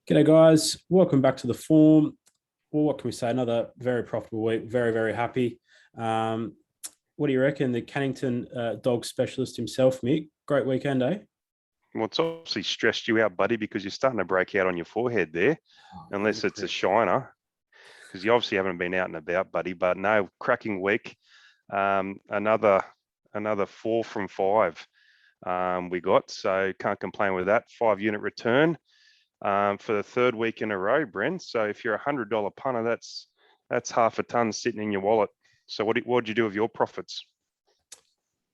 G'day, guys. Welcome back to the form. Well, what can we say? Another very profitable week. Very, very happy. Um, what do you reckon? The Cannington dog specialist himself, Mick. Great weekend, eh? Well, it's obviously stressed you out, buddy, because you're starting to break out on your forehead there, Oh, bit of a unless it's a prick. shiner, because you obviously haven't been out and about, buddy. But no, cracking week. Another 4 from 5 we got, so can't complain with that. 5 unit return for the third week in a row, Brent. So if you're $100 punter, that's half a ton sitting in your wallet. So what did you do with your profits?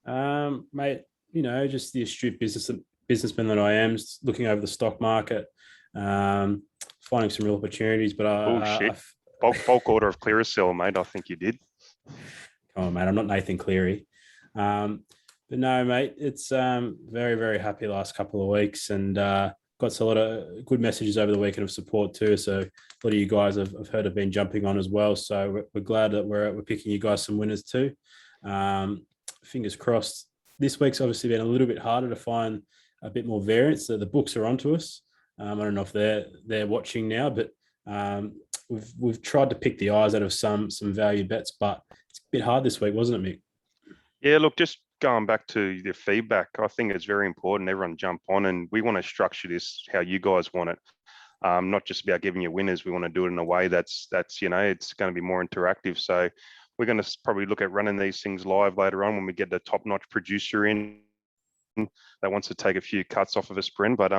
Mate, just the astute businessman that I am, looking over the stock market, um, finding some real opportunities. But Bullshit. Bulk order of Clearasil, mate. I think you did. come on, mate. I'm not Nathan Cleary. But no, mate, it's very, very happy last couple of weeks and got a lot of good messages over the weekend of support too. So a lot of you guys I've heard have been jumping on as well. So we're glad that we're picking you guys some winners too. Fingers crossed. This week's obviously been a little bit harder to find a bit more variance. So the books are onto us. I don't know if they're watching now, but we've tried to pick the eyes out of some value bets, but it's a bit hard this week, wasn't it, Mick? Yeah, look, just going back to the feedback, I think it's very important everyone jump on, and we want to structure this how you guys want it. Not just about giving you winners. We want to do it in a way that's it's going to be more interactive. So we're going to probably look at running these things live later on when we get the top-notch producer in that wants to take a few cuts off of a sprint. But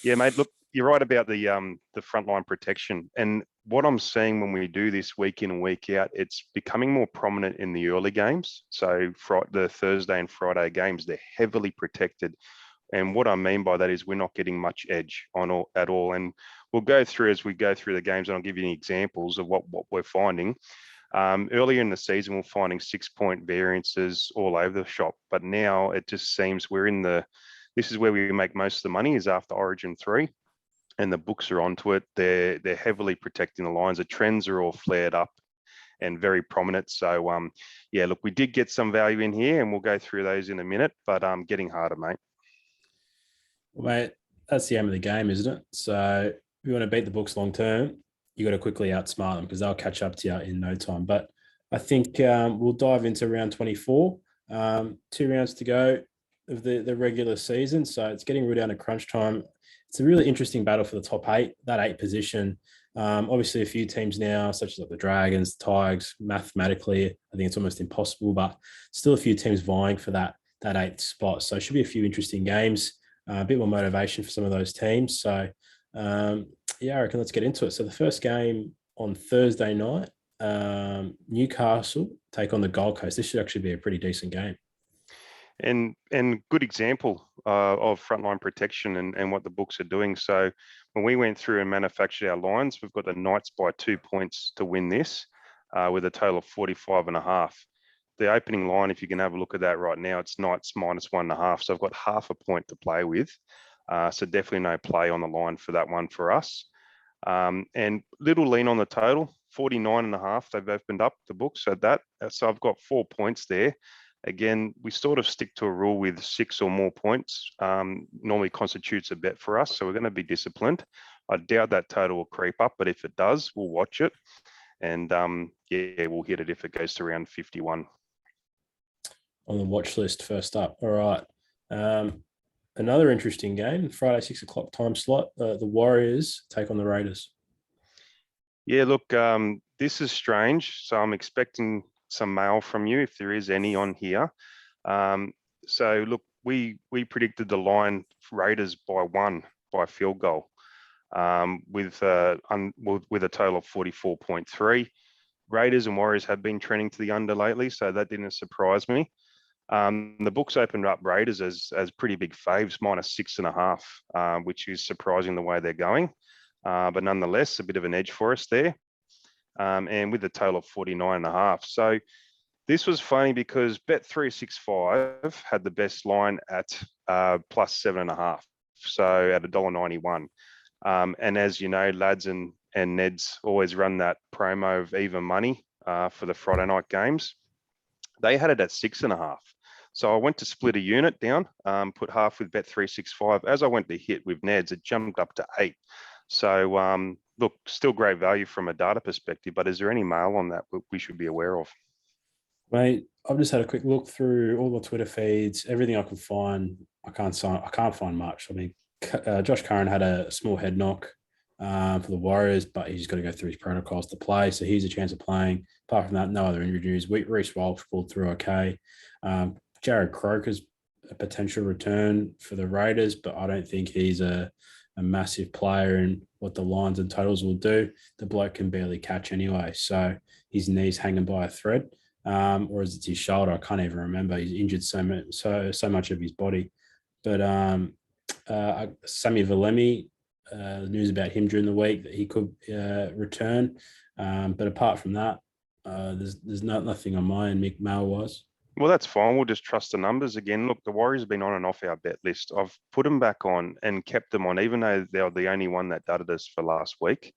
yeah, mate, look, you're right about the frontline protection. And what I'm seeing when we do this week in and week out, it's becoming more prominent in the early games. So the Thursday and Friday games, they're heavily protected. And what I mean by that is we're not getting much edge at all. And we'll go through as we go through the games, and I'll give you examples of what we're finding. Earlier in the season, we're finding 6 point variances all over the shop, but now it just seems this is where we make most of the money is after Origin 3, and the books are onto it. They're heavily protecting the lines. The trends are all flared up and very prominent. So yeah, look, we did get some value in here, and we'll go through those in a minute, but getting harder, mate. Well, mate, that's the aim of the game, isn't it? So if you want to beat the books long term, you got to quickly outsmart them because they'll catch up to you in no time. But I think we'll dive into round 24. 2 rounds to go of the regular season. So it's getting real down to crunch time. It's a really interesting battle for the top eight, that eight position. Obviously, a few teams now, such as like the Dragons, Tigers, mathematically, I think it's almost impossible, but still a few teams vying for that eighth spot. So it should be a few interesting games, a bit more motivation for some of those teams. So um, yeah, I reckon let's get into it. So the first game on Thursday night, Newcastle take on the Gold Coast. This should actually be a pretty decent game. And good example of frontline protection and what the books are doing. So when we went through and manufactured our lines, we've got the Knights by 2 points to win this with a total of 45.5. The opening line, if you can have a look at that right now, it's Knights -1.5. So I've got half a point to play with. So definitely no play on the line for that one for us. And little lean on the total, 49.5. They've opened up the books at that. So I've got 4 points there. Again, we sort of stick to a rule with 6 or more points. Normally constitutes a bet for us. So we're going to be disciplined. I doubt that total will creep up, but if it does, we'll watch it. And yeah, we'll hit it if it goes to around 51. On the watch list first up. All right. Another interesting game, Friday 6 o'clock time slot. The Warriors take on the Raiders. Yeah, look, this is strange. So I'm expecting some mail from you if there is any on here. So look, we predicted the line Raiders by 1 by field goal with a total of 44.3. Raiders and Warriors have been trending to the under lately, so that didn't surprise me. The books opened up Raiders as pretty big faves, -6.5, which is surprising the way they're going. But nonetheless, a bit of an edge for us there. And with a total of 49.5. So this was funny because Bet365 had the best line at +7.5. So at $1.91. And as you know, lads and Neds always run that promo of even money for the Friday night games. They had it at 6.5. So I went to split a unit down, put half with Bet365. As I went to hit with Neds, it jumped up to 8. So look, still great value from a data perspective, but is there any mail on that we should be aware of? Mate, I've just had a quick look through all the Twitter feeds, everything I can find. I can't find much. I mean, Josh Curran had a small head knock for the Warriors, but he's got to go through his protocols to play, so he's a chance of playing. Apart from that, no other injuries. Reece Walsh pulled through okay. Jared Croker's a potential return for the Raiders, but I don't think he's a massive player in what the lines and totals will do. The bloke can barely catch anyway, so his knee's hanging by a thread. Or is it his shoulder? I can't even remember. He's injured so much of his body. But Sami Valemi, news about him during the week that he could return. But apart from that, there's nothing on my end, Mick Mail was. Well, that's fine. We'll just trust the numbers again. Look, the Warriors have been on and off our bet list. I've put them back on and kept them on, even though they were the only one that dudded us for last week,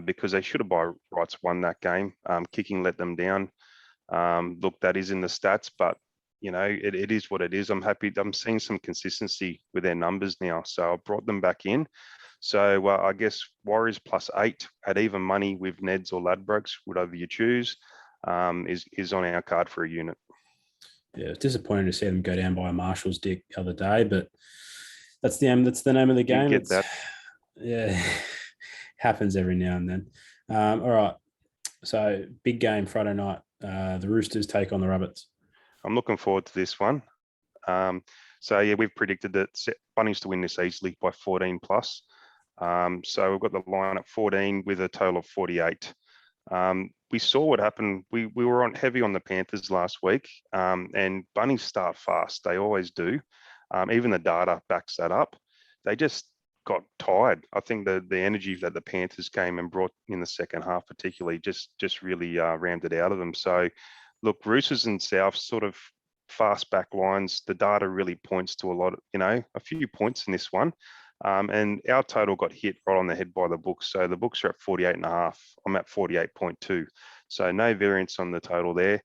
because they should have by rights won that game. Kicking let them down. Look, that is in the stats, but it is what it is. I'm happy. I'm seeing some consistency with their numbers now, so I brought them back in. So I guess Warriors +8 at even money with Neds or Ladbrokes, whatever you choose, is on our card for a unit. Yeah, it's disappointing to see them go down by a Marshall's dick the other day, but that's the name of the game. You get that. Yeah, happens every now and then. All right, so big game Friday night. The Roosters take on the Rabbits. I'm looking forward to this one. So yeah, we've predicted that Bunnings to win this easily by 14 plus. So we've got the line at 14 with a total of 48. We saw what happened. We were on heavy on the Panthers last week, and Bunnies start fast. They always do. Even the data backs that up. They just got tired. I think the energy that the Panthers came and brought in the second half, particularly, just really rammed it out of them. So, look, Roosters and South sort of fast back lines. The data really points to a few points in this one. And our total got hit right on the head by the books. So the books are at 48.5. I'm at 48.2. So no variance on the total there.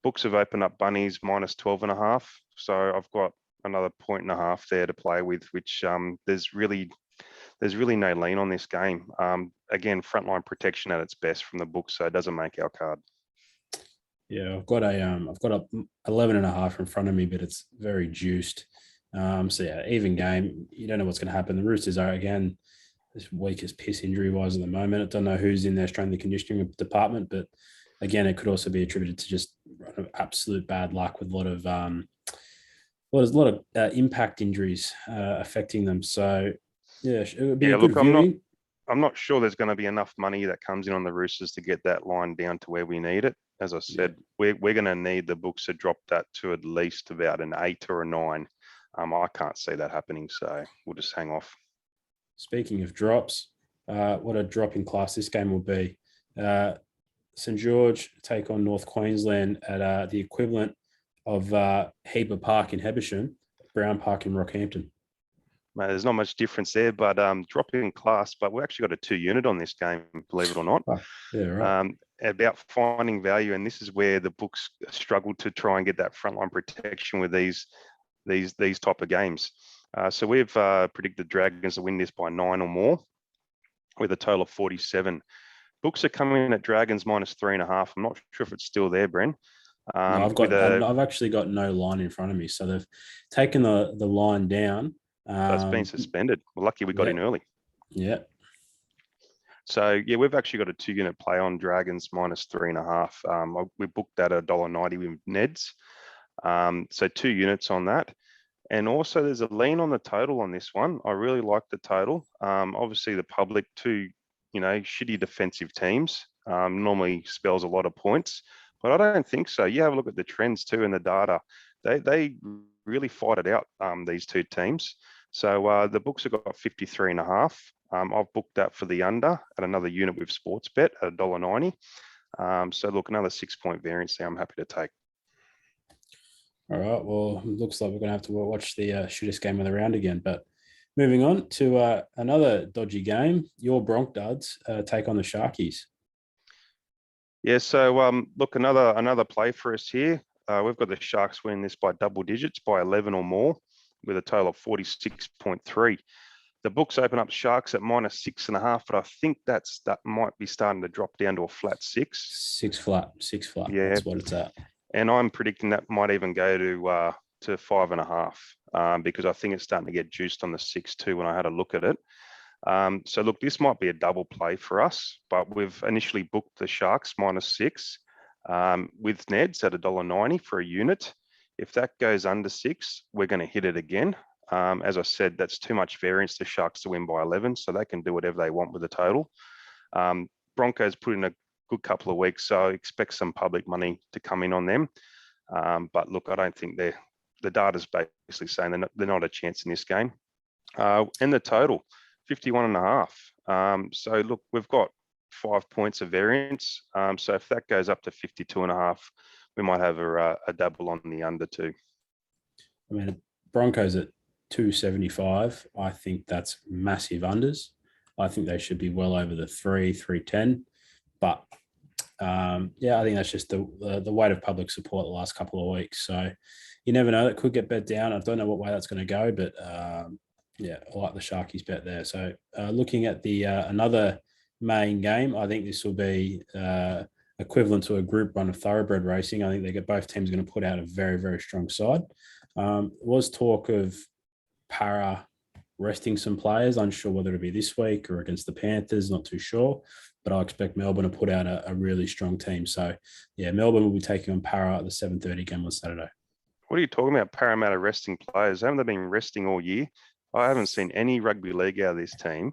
Books have opened up Bunnies -12.5. So I've got another 1.5 there to play with, which there's really no lean on this game. Again, frontline protection at its best from the book, so it doesn't make our card. Yeah, I've got a 11.5 in front of me, but it's very juiced. So yeah, even game. You don't know what's going to happen. The Roosters are again as weak as piss injury wise at the moment. I don't know who's in their strength and conditioning department, but again, it could also be attributed to just absolute bad luck with a lot of impact injuries affecting them. So yeah, it would be a good viewing. I'm not sure there's going to be enough money that comes in on the Roosters to get that line down to where we need it. As I said, we're going to need the books to drop that to at least about an 8 or a 9. I can't see that happening, so we'll just hang off. Speaking of drops, what a drop in class this game will be. St George take on North Queensland at the equivalent of Heber Park in Hebersham, Brown Park in Rockhampton. Mate, there's not much difference there, but drop in class. But we actually got a 2-unit on this game, believe it or not. Oh, yeah, right. About finding value, and this is where the books struggle to try and get that frontline protection with these type of games. So we've predicted Dragons to win this by 9 or more, with a total of 47. Books are coming in at Dragons -3.5. I'm not sure if it's still there, Bren. No, I've actually got no line in front of me, so they've taken the line down. That's been suspended. We're lucky we got in early. Yeah. So yeah, we've actually got a 2-unit play on Dragons -3.5. We booked that at $1.90 with Neds. So 2 units on that. And also there's a lean on the total on this one. I really like the total. Obviously the public, 2, shitty defensive teams normally spells a lot of points, but I don't think so. You have a look at the trends too in the data. They really fight it out, these 2 teams. So the books have got 53.5. I've booked that for the under at another unit with Sportsbet at $1.90. So look, another 6-point variance there I'm happy to take. All right. Well, it looks like we're going to have to watch the shootest game of the round again. But moving on to another dodgy game, your Bronc Duds take on the Sharkies. Yeah. So look, another play for us here. We've got the Sharks winning this by double digits, by 11 or more, with a total of 46.3. The books open up Sharks at -6.5, but I think that might be starting to drop down to a flat 6. Six flat. Yeah, That's what it's at. and I'm predicting that might even go to 5.5 because I think it's starting to get juiced on the 6 too when I had a look at it. So look, this might be a double play for us, but we've initially booked the Sharks -6 with Neds at $1.90 for a unit. If that goes under 6, we're going to hit it again. As I said, that's too much variance to Sharks to win by 11, so they can do whatever they want with the total. Broncos put in a good couple of weeks, so I expect some public money to come in on them. But look, I don't think the data's basically saying they're not a chance in this game. And the total, 51.5. So look, we've got 5 points of variance. So if that goes up to 52.5, we might have a double on the under too. I mean, Broncos at 275. I think that's massive unders. I think they should be well over the 310. But yeah, I think that's just the weight of public support the last couple of weeks. So you never know. That could get bet down. I don't know what way that's going to go, but yeah, I like the Sharkies bet there. So looking at the another main game, I think this will be equivalent to a group run of thoroughbred racing. I think they get both teams going to put out a very, very strong side. Was talk of Para resting some players, unsure whether it'll be this week or against the Panthers, not too sure. But I expect Melbourne to put out a really strong team. So yeah, Melbourne will be taking on Para at the 7:30 game on Saturday. What are you talking about, Parramatta resting players? Haven't they been resting all year? I haven't seen any rugby league out of this team.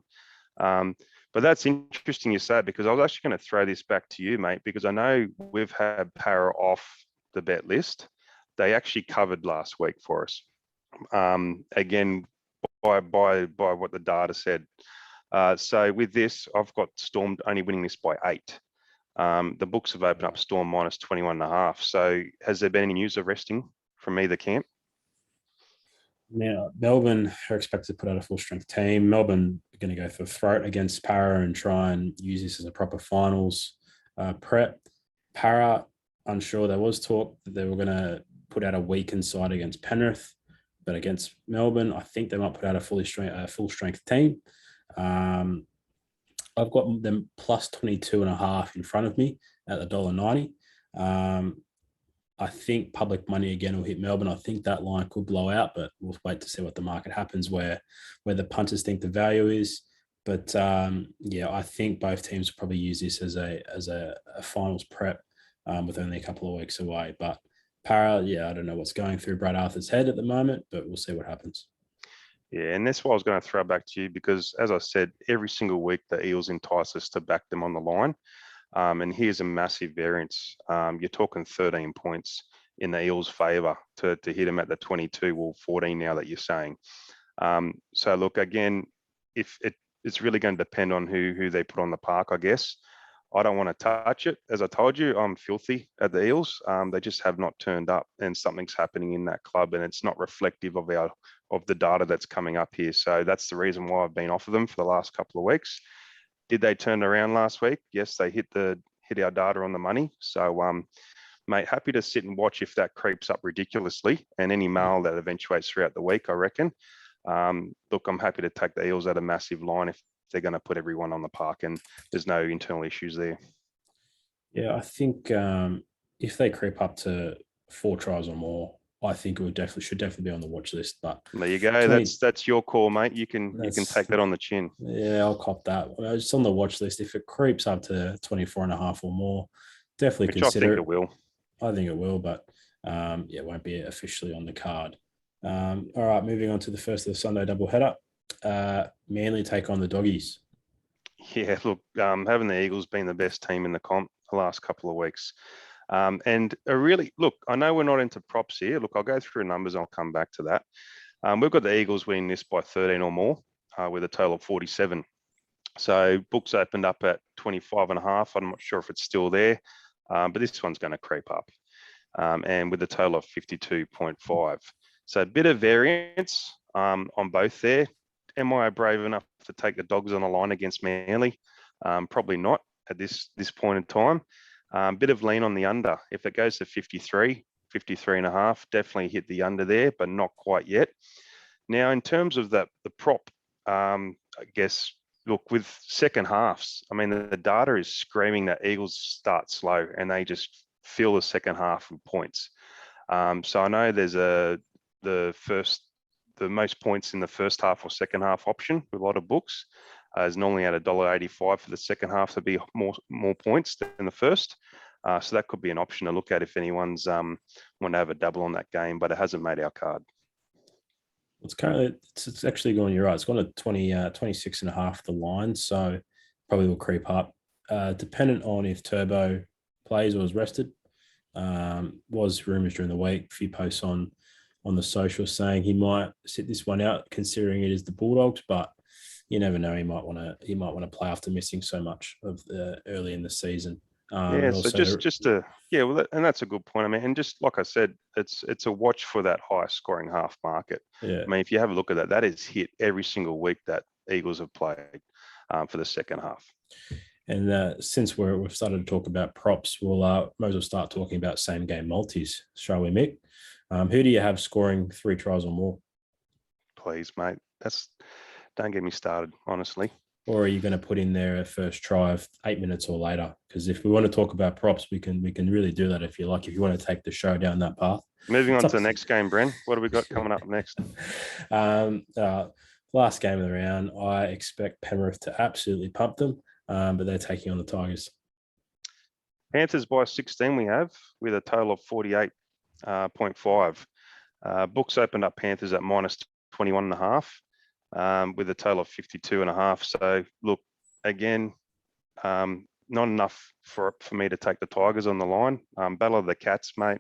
But that's interesting you say it, because I was actually going to throw this back to you, mate, because I know we've had Para off the bet list. They actually covered last week for us. Again, by what the data said. So with this, I've got Storm only winning this by 8. The books have opened up Storm -21.5. So has there been any news of resting from either camp? Now, Melbourne are expected to put out a full strength team. Melbourne are going to go for throat against Para and try and use this as a proper finals prep. Para, unsure. There was talk that they were going to put out a weakened side against Penrith, but against Melbourne, I think they might put out a full strength team. I've got them plus 22.5 in front of me at the $1.90. I think public money again will hit Melbourne. I think that line could blow out, but we'll wait to see what the market happens, where the punters think the value is. But yeah, I think both teams will probably use this as a finals prep with only a couple of weeks away. But Para, yeah, I don't know what's going through Brad Arthur's head at the moment, but we'll see what happens. Yeah, and that's what I was going to throw back to you, because as I said, every single week the Eels entice us to back them on the line. And here's a massive variance. You're talking 13 points in the Eels' favour to hit them at the 22, well, 14 now that you're saying. So look, again, if it's really going to depend on who they put on the park, I guess. I don't want to touch it. As I told you, I'm filthy at the Eels. They just have not turned up, and something's happening in that club, and it's not reflective of the data that's coming up here. So that's the reason why I've been off of them for the last couple of weeks. Did they turn around last week? Yes, they hit our data on the money. So, mate, happy to sit and watch if that creeps up ridiculously, and any mail that eventuates throughout the week, I reckon. Look, I'm happy to take the Eels at a massive line if they're going to put everyone on the park and there's no internal issues there. Yeah, I think if they creep up to 4 tries or more, I think it should definitely be on the watch list. But there you go. That's your call, mate. You can take that on the chin. Yeah, I'll cop that. It's on the watch list. If it creeps up to 24.5 or more, definitely consider it. I think it will. I think it will, but yeah, it won't be officially on the card. All right, moving on to the first of the Sunday doubleheader. Manly take on the Doggies. Yeah, look, having the Eagles been the best team in the comp the last couple of weeks. And look, I know we're not into props here. Look, I'll go through numbers and I'll come back to that. We've got the Eagles winning this by 13 or more with a total of 47. So books opened up at 25.5. I'm not sure if it's still there, but this one's going to creep up. And with a total of 52.5. So a bit of variance on both there. Am I brave enough to take the Dogs on the line against Manly? Probably not at this point in time. Bit of lean on the under. If it goes to 53.5, definitely hit the under there, but not quite yet. Now, in terms of the prop I guess, look, with second halves, I mean, the data is screaming that Eagles start slow and they just fill the second half with points. So I know there's the most points in the first half or second half option with a lot of books. Is normally at $1.85 for the second half to be more points than the first. So that could be an option to look at if anyone's want to have a double on that game, but it hasn't made our card. It's actually going, you're right. It's gone to 26 and a half the line. So probably will creep up. Dependent on if Turbo plays or is rested. Was rumors during the week, a few posts on the social saying he might sit this one out, considering it is the Bulldogs, but you never know. He might want to play after missing so much of the early in the season. Yeah, so and that's a good point. I mean, and just like I said, it's a watch for that high scoring half market. Yeah. I mean, if you have a look at that, that is hit every single week that Eagles have played for the second half. And since we've started to talk about props, we'll might as well start talking about same game multis, shall we, Mick? Who do you have scoring 3 tries or more? Please, mate. Don't get me started, honestly. Or are you going to put in there a first try of 8 minutes or later? Because if we want to talk about props, we can really do that if you like. If you want to take the show down that path. Moving on to the next game, Bren. What have we got coming up next? Last game of the round, I expect Penrith to absolutely pump them, but they're taking on the Tigers. Panthers by 16 we have, with a total of 48.5. Books opened up Panthers at minus 21.5. With a total of 52.5. So look, again, not enough for me to take the Tigers on the line. Battle of the Cats, mate.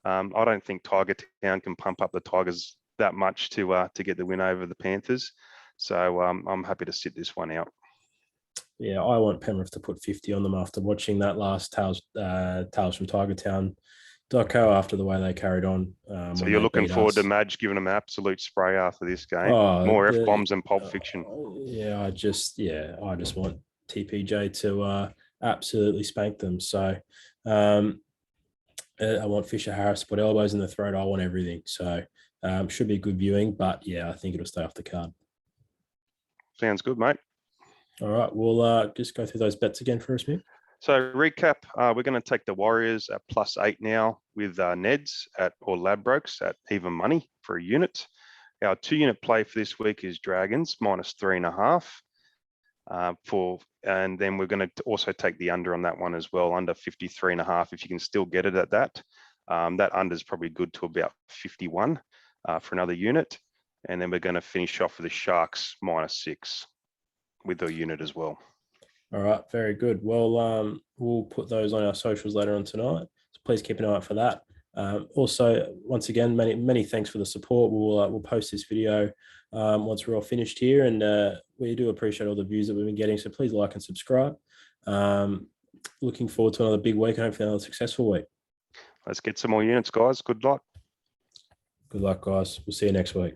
I don't think Tiger Town can pump up the Tigers that much to get the win over the Panthers. So I'm happy to sit this one out. Yeah, I want Penrith to put 50 on them after watching that last Tales from Tiger Town doco after the way they carried on. So you're looking forward to Madge giving them an absolute spray after this game. More F-bombs and Pulp Fiction. Yeah, I just want TPJ to absolutely spank them. So I want Fisher Harris to put elbows in the throat. I want everything. So should be good viewing, but yeah, I think it'll stay off the card. Sounds good, mate. All right, we'll just go through those bets again for us, Mick. So recap, we're going to take the Warriors at +8 now with Neds or Ladbrokes at even money for a unit. Our 2-unit play for this week is Dragons -3.5. And then we're going to also take the under on that one as well, under 53.5. If you can still get it at that, that under is probably good to about 51 for another unit. And then we're going to finish off with the Sharks -6 with the unit as well. All right, very good. Well, we'll put those on our socials later on tonight, so please keep an eye out for that. Also, once again, many thanks for the support. We'll post this video once we're all finished here, and we do appreciate all the views that we've been getting. So please like and subscribe. Looking forward to another big week and hopefully another successful week. Let's get some more units, guys. Good luck. Good luck, guys. We'll see you next week.